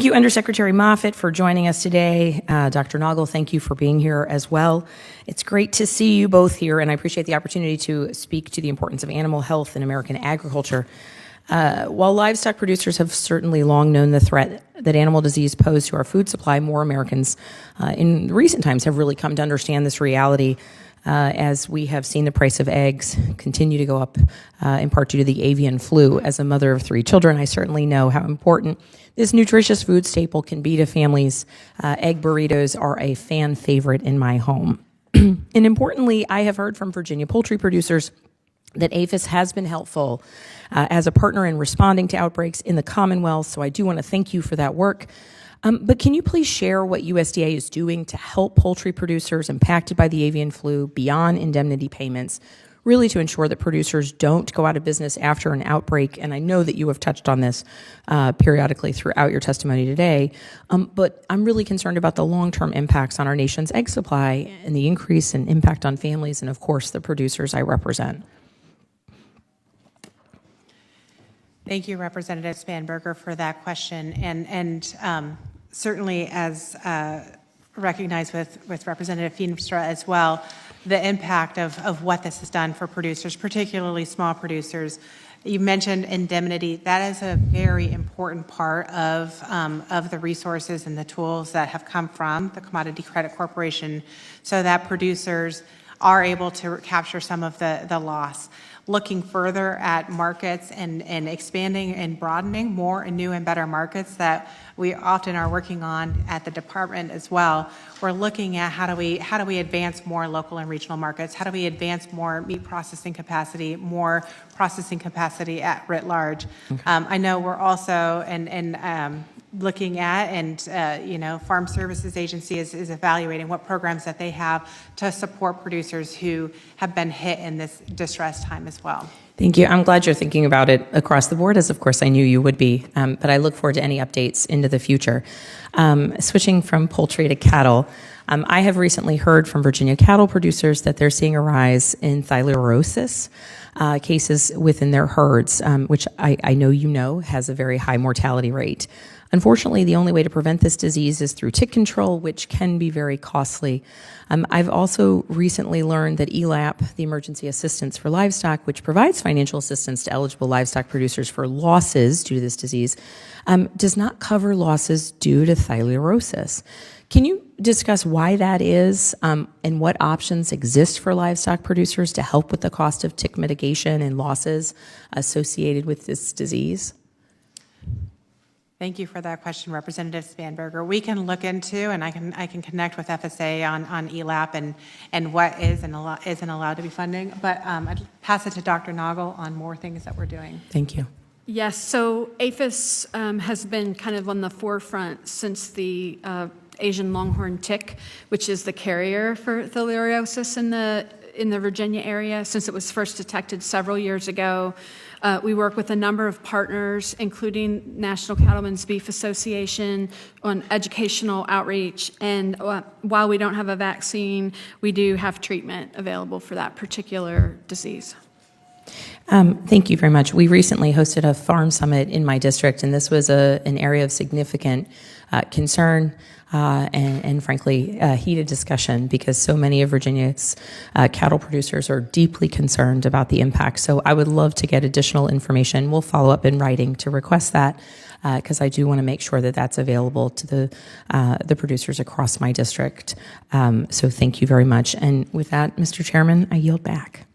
Thank you, Undersecretary Moffitt, for joining us today. Dr. Noggle, thank you for being here as well. It's great to see you both here, and I appreciate the opportunity to speak to the importance of animal health in American agriculture. While livestock producers have certainly long known the threat that animal disease poses to our food supply, more Americans in recent times have really come to understand this reality as we have seen the price of eggs continue to go up, in part due to the avian flu. As a mother of 3 children, I certainly know how important this nutritious food staple can be to families. Egg burritos are a fan favorite in my home. And importantly, I have heard from Virginia poultry producers that APHIS has been helpful as a partner in responding to outbreaks in the Commonwealth, so I do want to thank you for that work. But can you please share what USDA is doing to help poultry producers impacted by the avian flu beyond indemnity payments, really to ensure that producers don't go out of business after an outbreak? And I know that you have touched on this periodically throughout your testimony today, but I'm really concerned about the long-term impacts on our nation's egg supply and the increase in impact on families and, of course, the producers I represent. Thank you, Representative Spanberger, for that question. And certainly, as recognized with Representative Feenstra as well, the impact of what this has done for producers, particularly small producers. You mentioned indemnity. That is a very important part of the resources and the tools that have come from the Commodity Credit Corporation so that producers are able to capture some of the loss. Looking further at markets and expanding and broadening more and new and better markets that we often are working on at the department as well. We're looking at how do we advance more local and regional markets? How do we advance more meat processing capacity, more processing capacity at writ large? Okay. I know we're also looking at, and Farm Services Agency is evaluating what programs that they have to support producers who have been hit in this distressed time as well. Thank you. I'm glad you're thinking about it across the board, as of course I knew you would be, but I look forward to any updates into the future. Switching from poultry to cattle, I have recently heard from Virginia cattle producers that they're seeing a rise in theileriosis cases within their herds, which I know has a very high mortality rate. Unfortunately, the only way to prevent this disease is through tick control, which can be very costly. I've also recently learned that ELAP, the Emergency Assistance for Livestock, which provides financial assistance to eligible livestock producers for losses due to this disease, does not cover losses due to theileriosis. Can you discuss why that is and what options exist for livestock producers to help with the cost of tick mitigation and losses associated with this disease? Thank you for that question, Representative Spanberger. We can look into, and I can connect with FSA on ELAP and what is and isn't allowed to be funding. But I'd pass it to Dr. Noggle on more things that we're doing. Thank you. Yes, so APHIS has been kind of on the forefront since the Asian longhorn tick, which is the carrier for theileriosis in the Virginia area, since it was first detected several years ago. We work with a number of partners, including National Cattlemen's Beef Association, on educational outreach. And while we don't have a vaccine, we do have treatment available for that particular disease. Thank you very much. We recently hosted a farm summit in my district, and this was an area of significant concern and frankly, heated discussion because so many of Virginia's cattle producers are deeply concerned about the impact. So I would love to get additional information. We'll follow up in writing to request that because I do want to make sure that that's available to the producers across my district. So thank you very much. And with that, Mr. Chairman, I yield back.